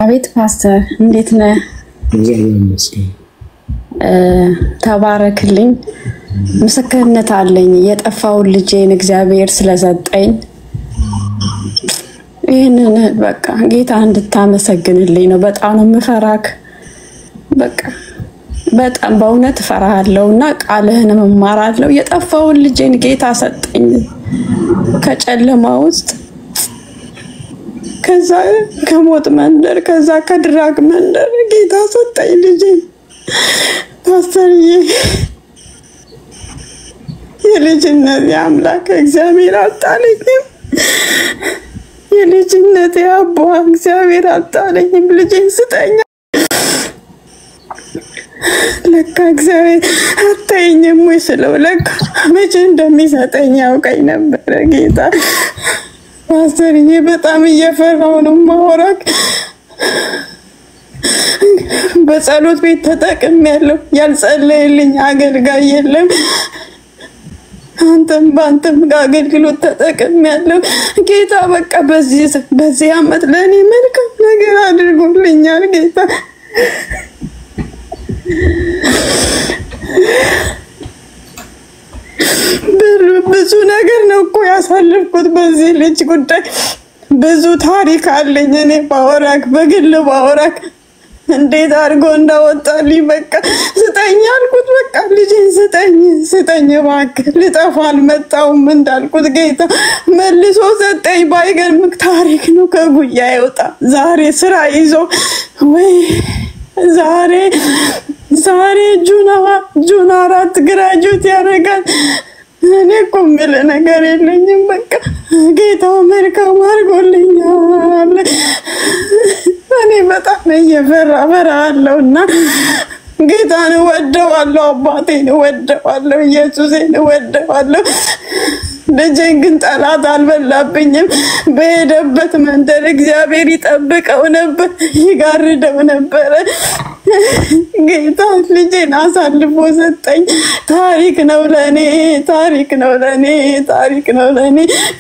አቤት ፓስተር እንዴት ነህ? እግዚአብሔር ይመስገን። ተባረክልኝ። ምስክርነት አለኝ የጠፋው ልጄን እግዚአብሔር ስለሰጠኝ ይሄንን በቃ ጌታ እንድታመሰግንልኝ ነው። በጣም ነው የምፈራክ። በቃ በጣም በእውነት ፈራሃለሁና ቃልህንም እማራለሁ። የጠፋው ልጄን ጌታ ሰጠኝ ከጨለማ ውስጥ ከዛ ከሞት መንደር ከዛ ከድራግ መንደር ጌታ ሰጠኝ ልጄን። ፓስተርዬ የልጅነት አምላክ እግዚአብሔር አጣለኝም። የልጅነት አባ እግዚአብሔር አጣለኝም። ልጄን ስጠኝ። ለካ እግዚአብሔር አጣየኝም ወይ ስለው ለካ መቼ እንደሚሰጠኝ ያውቀኝ ነበር ጌታ። ፓስተርዬ በጣም እየፈራሁ ነው ማወራክ። በጸሎት ቤት ተጠቅሜያለሁ። ያልጸለየልኝ አገልጋይ የለም። አንተም አገልግሎት ተጠቅሜያለሁ። ጌታ በቃ በዚህ አመት ለኔ መልካም ነገር አድርጎልኛል ጌታ። ብዙ ነገር ነው እኮ ያሳለፍኩት በዚህ ልጅ ጉዳይ። ብዙ ታሪክ አለኝ እኔ ባወራክ በግል ባወራክ እንዴት አድርጎ እንዳወጣልኝ በቃ ስጠኝ አልኩት። በቃ ልጄን ስጠኝ እባክህ ልጠፋ አልመጣሁም እንዳልኩት ጌታ መልሶ ሰጠኝ። ባይገርምክ ታሪክ ነው ከጉያ ይወጣ። ዛሬ ስራ ይዞ ወይ ዛሬ ጁን 4 ግራጁዌት ያደርጋል። እኔ እኮ የምልህ ነገር የለኝም። በቃ ጌታው መልካም አድርጎልኛል። እኔ በጣም እየፈራለሁና ጌታን እወደዋለሁ፣ አባቴን እወደዋለሁ፣ ኢየሱስን እወደዋለሁ። ልጄን ግን ጠላት አልበላብኝም። በሄደበት መንደር እግዚአብሔር ይጠብቀው ነበር፣ ይጋርደው ነበር። ጌታ ልጄን አሳልፎ ሰጠኝ። ታሪክ ነው ለኔ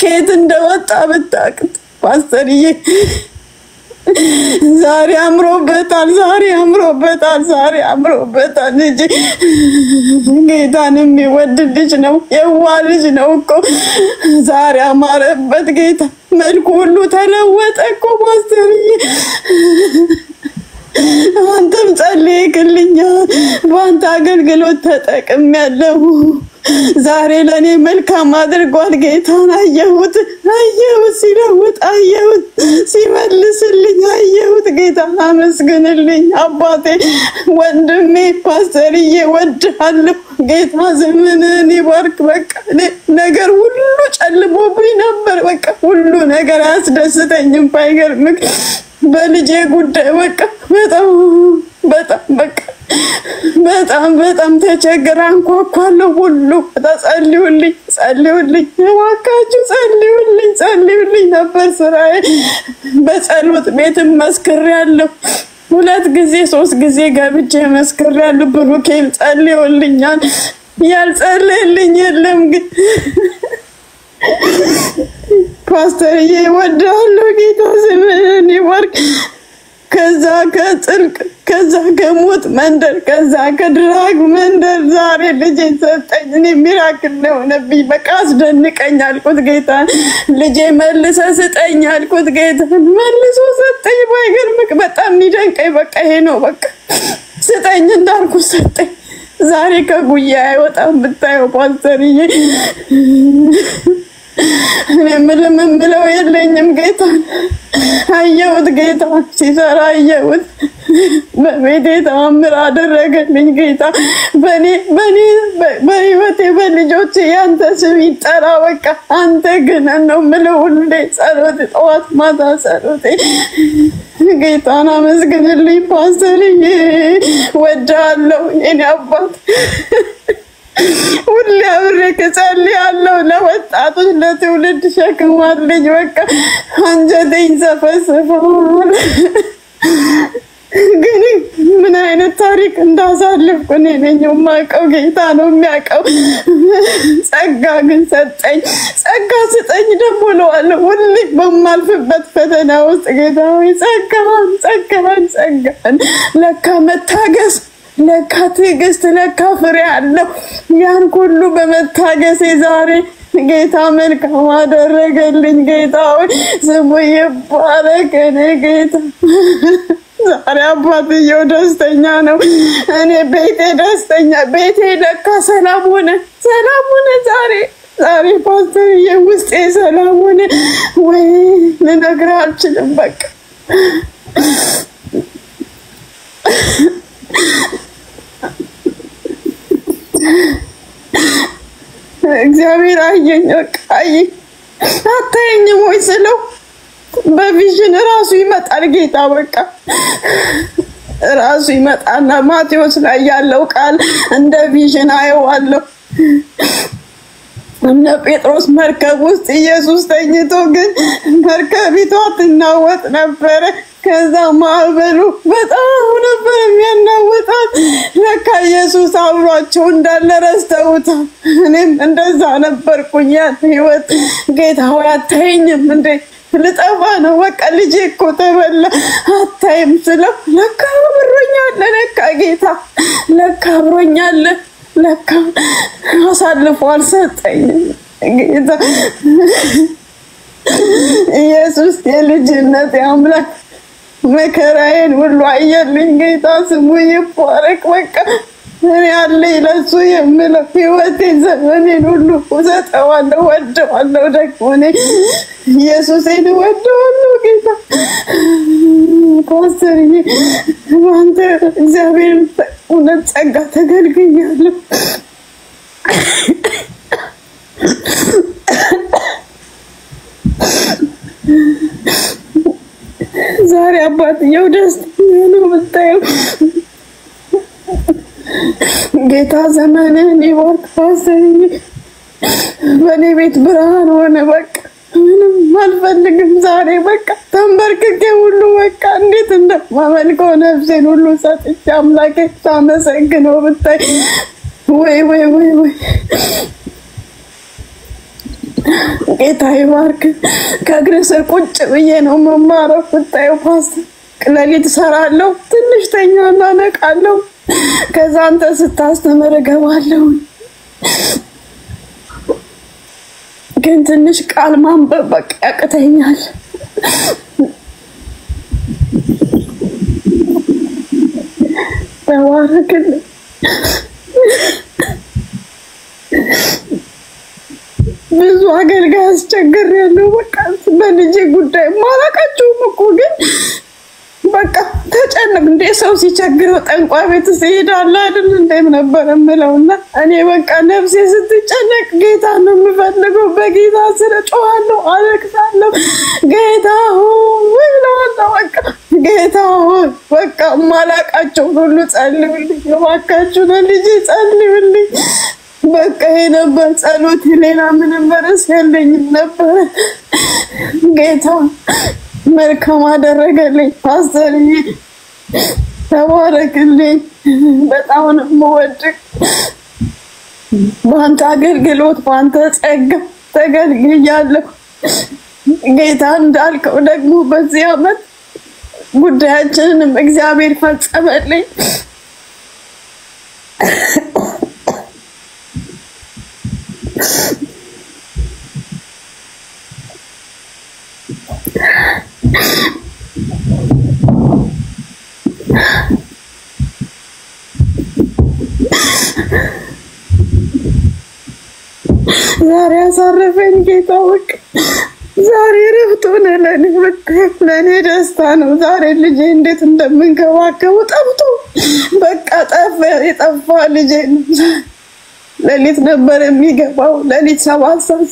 ከየት እንደወጣ ብታውቅ ፓስተርዬ። ዛሬ አምሮበታል ልጄ። ጌታን የሚወድ ልጅ ነው፣ የዋህ ልጅ ነው እኮ። ዛሬ አማረበት ጌታ። መልኩ ሁሉ ተለወጠ እኮ ፓስተርዬ። አንተም ጸልይልኝ። በአንተ አገልግሎት ተጠቅሜያለሁ። ዛሬ ለኔ መልካም አድርጓል ጌታን። አየሁት ሲለውጥ፣ አየሁት ሲመልስልኝ፣ አየሁት። ጌታን አመስግንልኝ አባቴ። ወንድሜ ፓስተርዬ እወድሃለሁ። ጌታ ዘመንህን ይባርክ። በቃ ነገር ሁሉ ጨልሞብኝ ነበር። በቃ ሁሉ ነገር አያስደስተኝም። ባይገርምክ በልጄ ጉዳይ በቃ በጣም ተቸግራ አንኳኳለሁ። ሁሉ ጸልዩልኝ እባካችሁ ጸልዩልኝ ነበር ስራዬ። በጸሎት ቤትም መስክሬያለሁ። 2 ጊዜ 3 ጊዜ ገብቼ መስክሬያለሁ። ብሩኬም ጸልዩልኛል። ያልጸለየልኝ የለም ግን ፓስተርዬ እወድሃለሁ። ጌታ ዘመንህን ይባርክ። ከዛ ከሞት መንደር ከዛ ከድራግ መንደር ዛሬ ልጄን ሰጠኝ። እኔ ሚራክል ነው ሆነብኝ። በቃ አስደንቀኝ አልኩት ጌታ። ልጄ መልሰ ስጠኝ አልኩት ጌታ። መልሶ ሰጠኝ። ባይገርምክ በጣም የሚደንቀኝ በቃ ይሄ ነው። በቃ ስጠኝ እንዳልኩት ሰጠኝ። ዛሬ ከጉያ አይወጣም ብታየው ፓስተርዬ። እኔ ምለው የለኝም። ጌታ አየሁት፣ ጌታ ሲሰራ አየሁት። በቤቴ ተአምር አደረገልኝ ጌታ። በህይወቴ በልጆቼ ያንተ ስም ይጠራ። በቃ አንተ ግን ነው የምለው ሁሌ ጸሎት፣ ጠዋት ማታ ጸሎቴ። ጌታን አመስግንልኝ ፓስተርዬ። እወድሃለሁ የኔ አባት። ሁሌ አብሬክ እጸልያለሁ። ለወጣቶች ለትውልድ ሸክም አለኝ። በቃ አንጀቴን ሰፈስፋል። ግን ምን አይነት ታሪክ ታሪክ እንዳሳልፍኩ እኔ ነኝ የማውቀው፣ ጌታ ነው የሚያውቀው። ጸጋ ግን ሰጠኝ። ጸጋ ስጠኝ ደግሞ እለዋለሁ ሁሌ በማልፍበት ፈተና ውስጥ ጌታ ሆይ ጸጋን ለካ መታገስ፣ ለካ ትዕግስት፣ ለካ ፍሬ አለው። ያን ሁሉ በመታገሴ ዛሬ ጌታ መልካም አደረገልኝ። ጌታ ሆይ ስሙ ይባረክ። እኔ ጌታ ዛሬ አባትየው ደስተኛ ነው፣ እኔ ቤቴ ደስተኛ፣ ቤቴ ለካ ሰላም ሆነ ዛሬ ፓስተርዬ ውስጤ ሰላም ሆነ። ወይ ልነግርህ አልችልም። በቃ እግዚአብሔር አየኝ። በቃ አታየኝም ወይ ስለው በቪዥን ራሱ ይመጣል ጌታ። በቃ ራሱ ይመጣና ማቴዎስ ላይ ያለው ቃል እንደ ቪዥን አየዋለሁ። እነ ጴጥሮስ መርከብ ውስጥ ኢየሱስ ተኝቶ ግን መርከቢቷ ትናወጥ ነበረ። ከዛ ማዕበሉ በጣም ነበር የሚያናውጣት። ለካ ኢየሱስ አብሯቸው እንዳለ ረስተውታል። እኔም እንደዛ ነበርኩኝ። ያን ህይወት ጌታ ሆይ አታየኝም እንዴ? ልጠፋ ነው በቃ፣ ልጄ እኮ ተበላ አታይም ስለው ለካ አብሮኛል። ለካ ጌታ ለካ አብሮኛል። ለካ አሳልፎ አልሰጠኝም ጌታ ኢየሱስ። የልጅነት አምላክ መከራዬን ሁሉ አየልኝ ጌታ ስሙ ይባረክ። በቃ እኔ አለኝ ለሱ የምለው ህይወቴን ዘመኔን ሁሉ እሰጠዋለሁ፣ ወደዋለሁ። ደግሞ እኔ ኢየሱሴን ወደዋለሁ ጌታ። ፓስተርዬ አንተ እግዚአብሔር እውነት ጸጋ ተገልግያለሁ። ዛሬ አባትየው ደስተኛ ነው ብታየው። ጌታ ዘመንህን ይባርክ ፓስተርዬ። በእኔ ቤት ብርሃን ሆነ። በቃ ምንም አልፈልግም ዛሬ በቃ ተንበርክኬ ሁሉ በቃ እንዴት እንደማመልከው ነፍሴን ሁሉ ሰጥቼ አምላኬ ሳመሰግነው ብታይ ወይ ጌታ ይባርክ። ከእግር ስር ቁጭ ብዬ ነው መማረው ብታየው ፓስተር። ሌሊት እሰራለሁ፣ ትንሽ ተኛና ነቃለሁ። ከዛ አንተ ስታስተምር እገባለሁ። ግን ትንሽ ቃል ማንበብ በቃ ያቅተኛል። ተባረክልኝ። ብዙ አገልጋይ አስቸግሬያለሁ። በቃ በልጄ ጉዳይ ማላቃቸውም እኮ ግን በቃ ተጨነቅ እንደ ሰው ሲቸግረው ጠንቋይ ቤት ሲሄዳል አይደል እንደም ነበር የምለውና እኔ በቃ ነፍሴ ስትጨነቅ ጌታ ነው የምፈልገው። በጌታ ስለ ጮሃለሁ፣ አለቅሳለሁ። ጌታ ሆይ እለዋለሁ። በቃ ጌታ ሆይ በቃ ማላቃቸው ሁሉ ጸልዩልኝ፣ እባካችሁ ለልጄ ጸልዩልኝ። በቃ ይሄ ነበር ጸሎት፣ ሌላ ምንም መርስ የለኝም ነበር። ጌታ መልካም አደረገልኝ። ፓስተርዬ ተባረክልኝ። በጣም ነው የምወድህ። በአንተ አገልግሎት በአንተ ጸጋ ተገልግያለሁ። ጌታ እንዳልከው ደግሞ በዚህ ዓመት ጉዳያችንንም እግዚአብሔር ፈጸመልኝ። ዛሬ አሳረፈኝ ጌታ። በቃ ዛሬ ረፍት ሆነ ለኔ ደስታ ነው። ዛሬ ልጄ እንዴት እንደምንከባከቡ ጠፍቶ በቃ የጠፋ ልጄ ነው። ሌሊት ነበር የሚገባው። ሌሊት 7 ሰዓት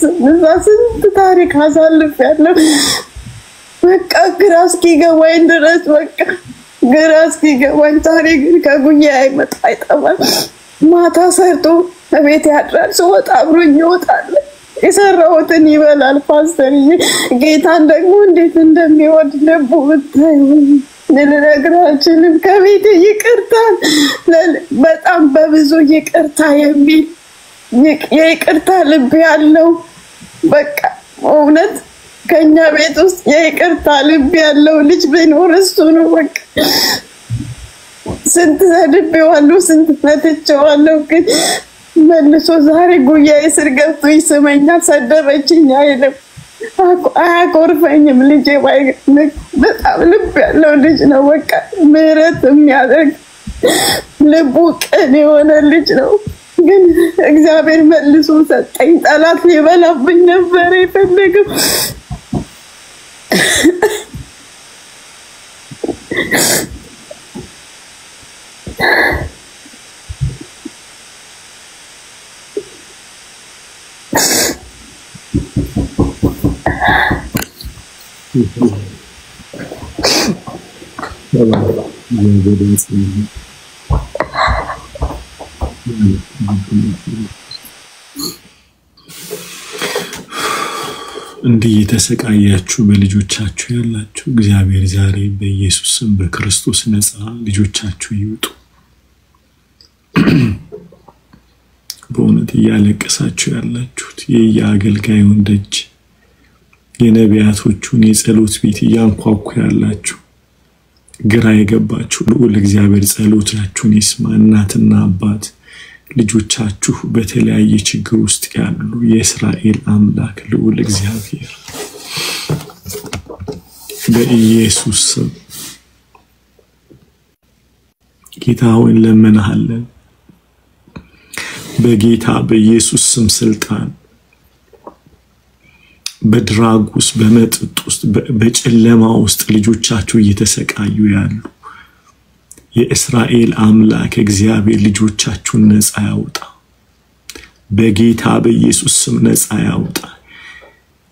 ስንት ታሪክ አሳልፌያለሁ። በቃ ግራ እስኪገባኝ ድረስ በቃ ግራ እስኪገባኝ ታሪክ ከጉያ አይጠፋም። ማታ ሰርቶ በቤት ያድራል፣ ሲወጣ አብሮኝ ይወጣል። የሰራሁትን ይበላል። ፓስተርዬ ጌታን ደግሞ እንዴት እንደሚወድ ልቡ ብታይ ልነግራችንም ከቤት ይቅርታ በጣም በብዙ ይቅርታ የሚል የይቅርታ ልብ ያለው በቃ እውነት ከኛ ቤት ውስጥ የይቅርታ ልብ ያለው ልጅ ቢኖር እሱ ነው። በቃ ስንት ሰድቤዋለሁ፣ ስንት መትቼዋለሁ፣ ግን መልሶ ዛሬ ጉያዬ ስር ገብቶ ይስመኛል። ሰደበችኝ አይልም፣ አያኮርፈኝም። ልጄ በጣም ልብ ያለው ልጅ ነው። በቃ ምህረት የሚያደርግ ልቡ ቅን የሆነ ልጅ ነው። ግን እግዚአብሔር መልሶ ሰጠኝ። ጠላት ሊበላብኝ ነበር የፈለገው። እንዲህ የተሰቃያችሁ በልጆቻችሁ ያላችሁ እግዚአብሔር ዛሬ በኢየሱስ ስም በክርስቶስ ነፃ ልጆቻችሁ ይውጡ። በእውነት እያለቀሳችሁ ያላችሁት የአገልጋዩን ደጅ የነቢያቶቹን የጸሎት ቤት እያንኳኩ ያላችሁ ግራ የገባችሁ ልዑል እግዚአብሔር ጸሎታችሁን ይስማ። እናትና አባት ልጆቻችሁ በተለያየ ችግር ውስጥ ያሉ የእስራኤል አምላክ ልዑል እግዚአብሔር በኢየሱስ ስም ጌታ ሆይ እንለምንሃለን። በጌታ በኢየሱስ ስም ስልጣን በድራግ ውስጥ በመጠጥ ውስጥ በጨለማ ውስጥ ልጆቻችሁ እየተሰቃዩ ያሉ የእስራኤል አምላክ እግዚአብሔር ልጆቻችሁን ነፃ ያውጣ። በጌታ በኢየሱስ ስም ነፃ ያውጣ።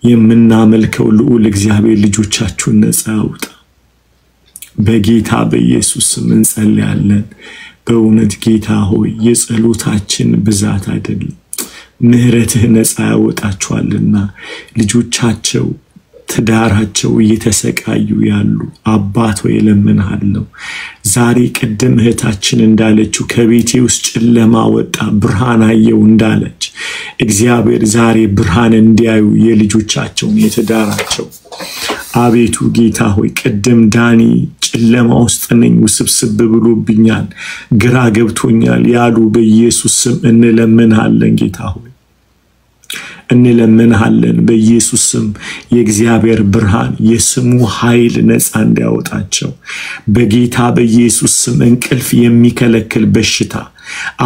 የምናመልከው ልዑል እግዚአብሔር ልጆቻችሁን ነፃ ያውጣ። በጌታ በኢየሱስ ስም እንጸልያለን። በእውነት ጌታ ሆይ የጸሎታችን ብዛት አይደለም ምህረትህ ነፃ ያወጣቸዋልና ልጆቻቸው ትዳራቸው እየተሰቃዩ ያሉ አባት ሆይ ለምንሃለው። ዛሬ ቀደም እህታችን እንዳለችው ከቤቴ ውስጥ ጨለማ ወጣ ብርሃን አየው እንዳለች እግዚአብሔር ዛሬ ብርሃን እንዲያዩ የልጆቻቸውን የትዳራቸው አቤቱ ጌታ ሆይ ቀደም ዳኒ ጨለማ ውስጥ ነኝ ውስብስብ ብሎብኛል ግራ ገብቶኛል ያሉ በኢየሱስ ስም እንለምንሃለን። ጌታ ሆይ እንለምንሃለን በኢየሱስ ስም የእግዚአብሔር ብርሃን የስሙ ኃይል ነፃ እንዲያወጣቸው በጌታ በኢየሱስ ስም እንቅልፍ የሚከለክል በሽታ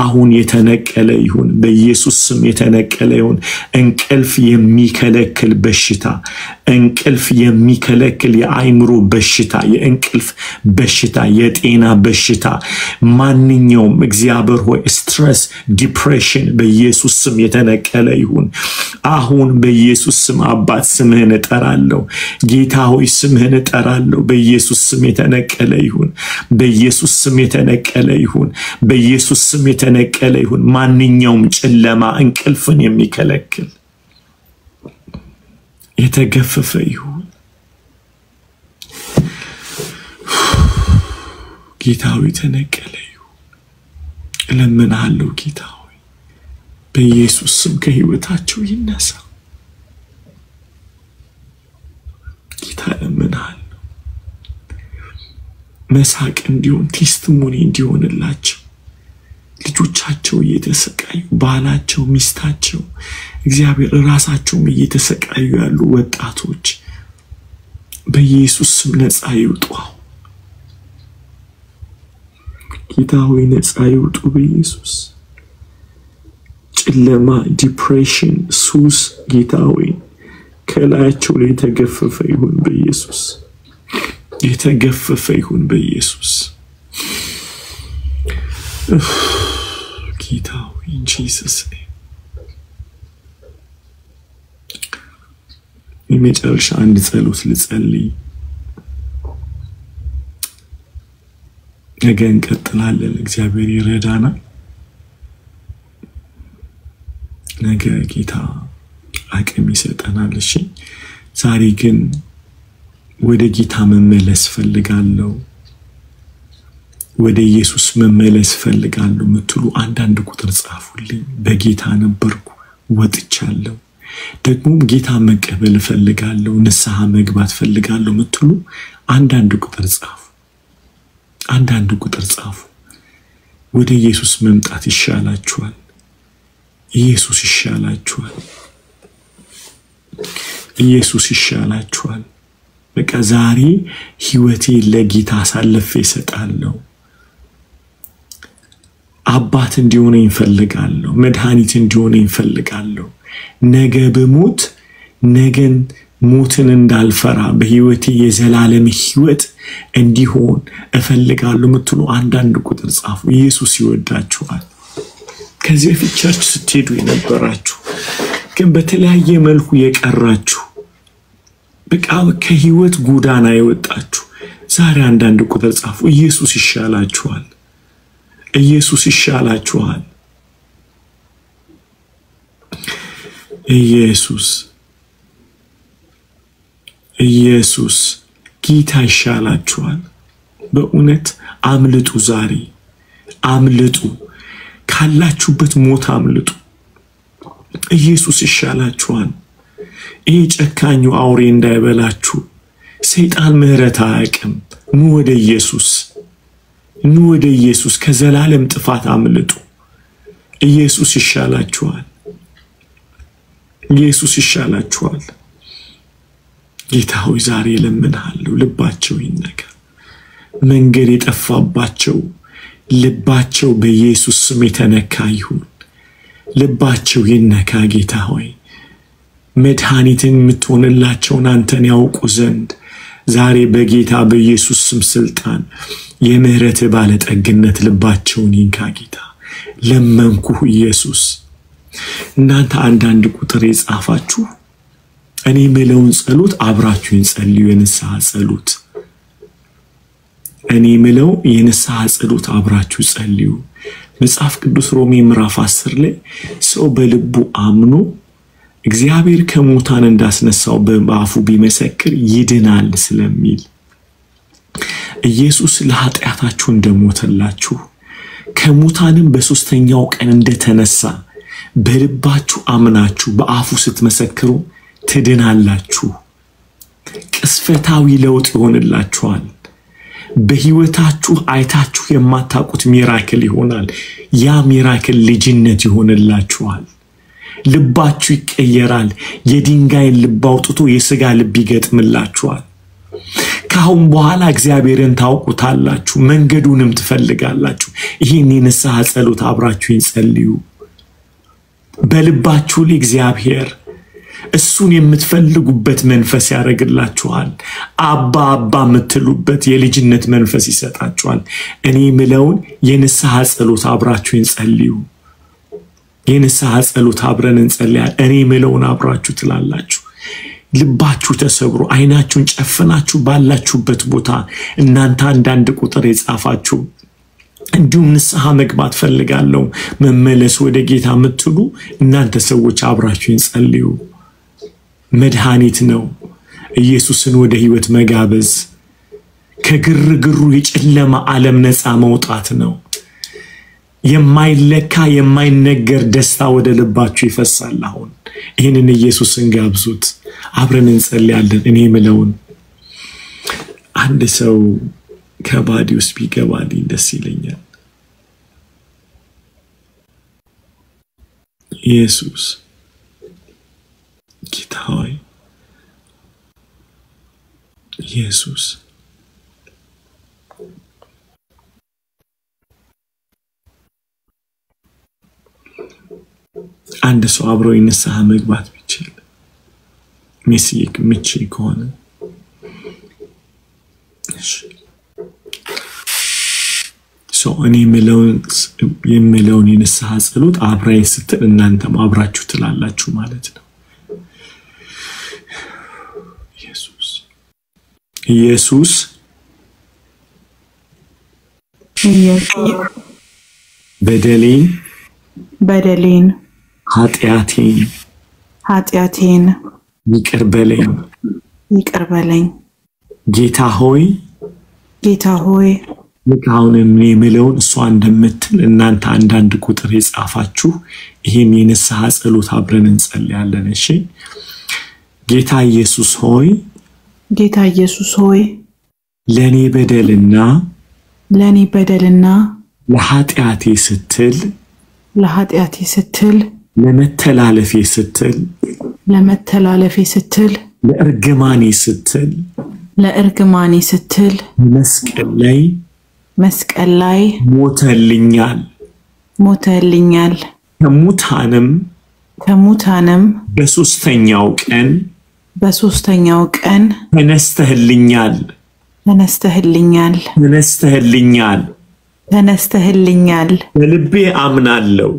አሁን የተነቀለ ይሁን። በኢየሱስ ስም የተነቀለ ይሁን። እንቅልፍ የሚከለክል በሽታ እንቅልፍ የሚከለክል የአይምሮ በሽታ የእንቅልፍ በሽታ የጤና በሽታ ማንኛውም እግዚአብሔር ሆይ ስትረስ ዲፕሬሽን በኢየሱስ ስም የተነቀለ ይሁን። አሁን በኢየሱስ ስም አባት ስምህን እጠራለሁ። ጌታ ሆይ ስምህን እጠራለሁ። በኢየሱስ ስም የተነቀለ ይሁን። በኢየሱስ ስም የተነቀለ ይሁን። በኢየሱስ ስም የተነቀለ ይሁን። ማንኛውም ጨለማ እንቅልፍን የሚከለክል የተገፈፈ ይሁን። ጌታ ሆይ የተነቀለ ይሁን። እለምንሃለሁ ጌታ ሆይ በኢየሱስ ስም ከህይወታቸው ይነሳ። ጌታ እለምንሃለሁ መሳቅ እንዲሆን ቴስቲሞኒ እንዲሆንላቸው ልጆቻቸው እየተሰቃዩ ባላቸው ሚስታቸው እግዚአብሔር ራሳቸው እየተሰቃዩ ያሉ ወጣቶች በኢየሱስ ስም ነፃ ይውጡ። ጌታ ሆይ ነፃ ይውጡ በኢየሱስ ጨለማ ዲፕሬሽን ሱስ ጌታ ሆይ ከላያቸው ላይ የተገፈፈ ይሁን በኢየሱስ የተገፈፈ ይሁን በኢየሱስ ጌታ ሆይ in Jesus name የመጨረሻ አንድ ጸሎት ልጸልይ። ነገ እንቀጥላለን። እግዚአብሔር ይረዳናል። ነገ ጌታ አቅም ይሰጠናል። እሺ ዛሬ ግን ወደ ጌታ መመለስ ፈልጋለሁ። ወደ ኢየሱስ መመለስ ፈልጋለሁ ምትሉ አንዳንድ ቁጥር ጻፉልኝ። በጌታ ነበርኩ ወጥቻለሁ፣ ደግሞ ጌታ መቀበል ፈልጋለሁ፣ ንስሐ መግባት ፈልጋለሁ ምትሉ አንዳንድ ቁጥር ጻፉ። አንዳንድ ቁጥር ጻፉ። ወደ ኢየሱስ መምጣት ይሻላችኋል። ኢየሱስ ይሻላችኋል። ኢየሱስ ይሻላችኋል። በቃ ዛሬ ህይወቴ ለጌታ አሳልፌ እሰጣለሁ። አባት እንዲሆነኝ እፈልጋለሁ። መድኃኒት እንዲሆነኝ እፈልጋለሁ። ነገ በሞት ነገን ሞትን እንዳልፈራ በህይወቴ የዘላለም ህይወት እንዲሆን እፈልጋለሁ ምትሉ አንዳንድ ቁጥር ጻፉ። ኢየሱስ ይወዳችኋል። ከዚህ በፊት ቸርች ስትሄዱ የነበራችሁ ግን በተለያየ መልኩ የቀራችሁ በቃ ከህይወት ጎዳና የወጣችሁ ዛሬ አንዳንድ ቁጥር ጻፉ። ኢየሱስ ይሻላችኋል። ኢየሱስ ይሻላችኋል። ኢየሱስ ጌታ ይሻላችኋል። በእውነት አምልጡ። ዛሬ አምልጡ። ካላችሁበት ሞት አምልጡ። ኢየሱስ ይሻላችኋል። ይህ ጨካኙ አውሬ እንዳይበላችሁ። ሰይጣን ምህረት አያውቅም። ኑ ወደ ኢየሱስ፣ ኑ ወደ ኢየሱስ። ከዘላለም ጥፋት አምልጡ። ኢየሱስ ይሻላችኋል። ኢየሱስ ይሻላችኋል። ጌታ ሆይ ዛሬ ለምንሃለሁ፣ ልባቸው ይነካ። መንገድ የጠፋባቸው ልባቸው በኢየሱስ ስም የተነካ ይሁን። ልባቸው ይነካ ጌታ ሆይ። መድኃኒትን የምትሆንላቸውን አንተን ያውቁ ዘንድ ዛሬ በጌታ በኢየሱስ ስም ስልጣን የምህረት ባለጠግነት ልባቸውን ይንካ ጌታ። ለመንኩህ ኢየሱስ። እናንተ አንዳንድ ቁጥር የጻፋችሁ እኔ ምለውን ጸሎት አብራችሁን ጸልዩ። የንስሐ ጸሎት እኔ ምለው የንስሐ ጸሎት አብራችሁ ጸልዩ። መጽሐፍ ቅዱስ ሮሜ ምዕራፍ 10 ላይ ሰው በልቡ አምኖ እግዚአብሔር ከሙታን እንዳስነሳው በአፉ ቢመሰክር ይድናል ስለሚል ኢየሱስ ለኃጢአታችሁ እንደሞተላችሁ ከሙታንም በሶስተኛው ቀን እንደተነሳ በልባችሁ አምናችሁ በአፉ ስትመሰክሩ ትድናላችሁ። ቅስፈታዊ ለውጥ ይሆንላችኋል። በህይወታችሁ አይታችሁ የማታውቁት ሚራክል ይሆናል። ያ ሚራክል ልጅነት ይሆንላችኋል። ልባችሁ ይቀየራል። የድንጋይ ልብ አውጥቶ የሥጋ ልብ ይገጥምላችኋል። ካሁን በኋላ እግዚአብሔርን ታውቁታላችሁ፣ መንገዱንም ትፈልጋላችሁ። ይሄን የንስሐ ጸሎት አብራችሁ ይጸልዩ። በልባችሁ ለእግዚአብሔር እሱን የምትፈልጉበት መንፈስ ያረግላችኋል። አባ አባ የምትሉበት የልጅነት መንፈስ ይሰጣችኋል። እኔ ምለውን የንስሐ ጸሎት አብራችሁ ይጸልዩ። የንስሐ ጸሎት አብረን እንጸልያለን። እኔ ምለውን አብራችሁ ትላላችሁ። ልባችሁ ተሰብሮ አይናችሁን ጨፍናችሁ ባላችሁበት ቦታ እናንተ አንዳንድ ቁጥር የጻፋችሁ እንዲሁም ንስሐ መግባት ፈልጋለሁ መመለስ ወደ ጌታ የምትሉ እናንተ ሰዎች አብራችሁ ይጸልዩ። መድኃኒት ነው። ኢየሱስን ወደ ህይወት መጋበዝ ከግርግሩ የጨለማ ዓለም ነፃ መውጣት ነው። የማይለካ የማይነገር ደስታ ወደ ልባችሁ ይፈሳል። አሁን ይህንን ኢየሱስን ጋብዙት። አብረን እንጸልያለን። እኔ ምለውን አንድ ሰው ከባዲ ውስጥ ቢገባልኝ ደስ ይለኛል። ኢየሱስ ጌታ ሆይ፣ ኢየሱስ አንድ ሰው አብሮ ንስሐ መግባት ቢችል ሚስይክ ምቺ ከሆነ እኔ የምለውን የንስሐ ጸሎት አብራይ ስትል እናንተም አብራችሁ ትላላችሁ ማለት ነው። ኢየሱስ በደሌን ኃጢአቴን ይቅር በለኝ። ጌታ ሆይ ልካውንም የምለውን እሷ እንደምትል እናንተ አንዳንድ ቁጥር የጻፋችሁ ይሄን የንስሐ ጸሎት አብረን እንጸልያለን። እሺ ጌታ ኢየሱስ ሆይ ለኔ በደልና ለኃጢአቴ ስትል ለመተላለፌ ስትል ለእርግማኔ ስትል መስቀል ላይ ሞተልኛል ከሙታንም በሶስተኛው ቀን ተነስተህልኛል በልቤ አምናለሁ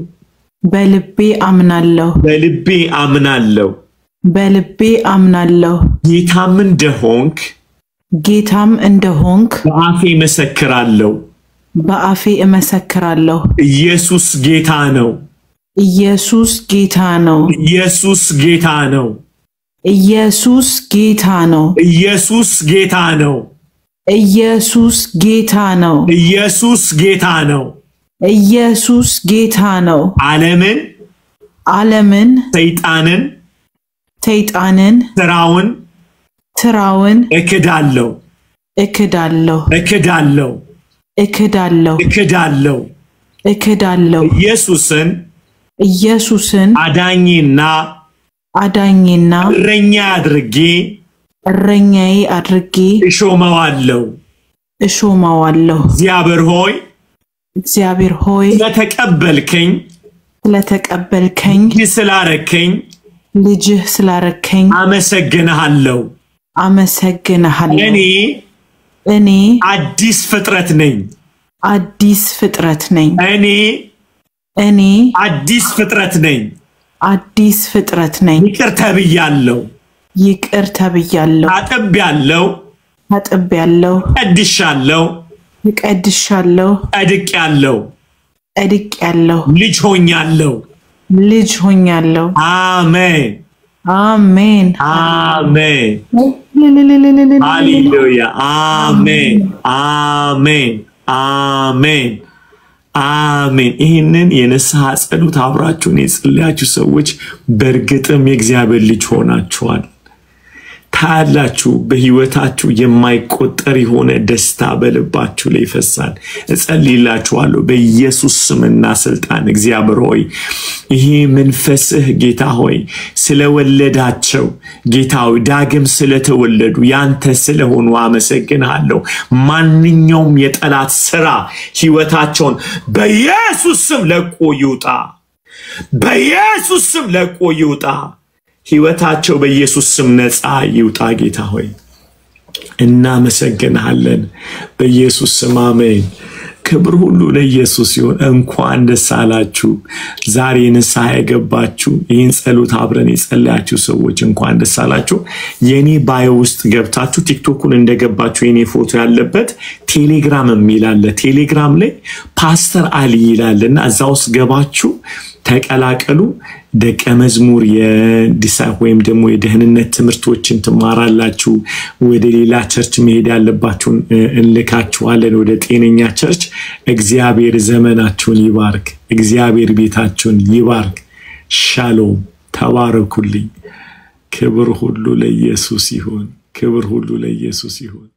ጌታም እንደሆንክ በአፌ እመሰክራለሁ ኢየሱስ ጌታ ነው ዓለምን ሰይጣንን ትራውን እክዳለሁ ኢየሱስን አዳኝና እረኛዬ አድርጌ እሾመዋለሁ እግዚአብሔር ሆይ ስለተቀበልከኝ ልጅህ ስላረከኝ አመሰግንሃለሁ እኔ አዲስ ፍጥረት ነኝ እኔ አዲስ ፍጥረት ነኝ ይቅር ተብያለሁ አጥብያለሁ ቀድሻለሁ ጸድቄያለሁ ልጅ ሆኛለሁ አሜን ሃሌሉያ አሜን ይሄንን የንስሐ ጸሎት አብራችሁን የጸለያችሁ ሰዎች በእርግጥም የእግዚአብሔር ልጅ ሆናችኋል። ታላችሁ በህይወታችሁ የማይቆጠር የሆነ ደስታ በልባችሁ ላይ ይፈሳል። እጸልይላችኋለሁ በኢየሱስ ስምና ስልጣን እግዚአብሔር ሆይ ይሄ መንፈስህ ጌታ ሆይ ስለወለዳቸው ጌታ ሆይ ዳግም ስለተወለዱ ያንተ ስለሆኑ አመሰግንሃለሁ። ማንኛውም የጠላት ሥራ ህይወታቸውን በኢየሱስ ስም ለቆ ይውጣ ህይወታቸው በኢየሱስ ስም ነፃ ይውጣ። ጌታ ሆይ እናመሰግንሃለን በኢየሱስ ስም አሜን። ክብር ሁሉ ለኢየሱስ ይሁን። እንኳን ደስ አላችሁ። ዛሬ ንስሐ የገባችሁ ይህን ጸሎት አብረን የጸለያችሁ ሰዎች እንኳን ደስ አላችሁ። የኔ ባዮ ውስጥ ገብታችሁ ቲክቶኩን እንደገባችሁ የኔ ፎቶ ያለበት ቴሌግራም የሚላለ ቴሌግራም ላይ ፓስተር አሊ ይላልና እዛ ውስጥ ገባችሁ ተቀላቀሉ። ደቀ መዝሙር የዲሳይፕ ወይም ደግሞ የደህንነት ትምህርቶችን ትማራላችሁ። ወደ ሌላ ቸርች መሄድ ያለባችሁን እንልካችኋለን ወደ ጤነኛ ቸርች። እግዚአብሔር ዘመናችሁን ይባርክ። እግዚአብሔር ቤታችሁን ይባርክ። ሻሎም ተባረኩልኝ። ክብር ሁሉ ለኢየሱስ ይሁን።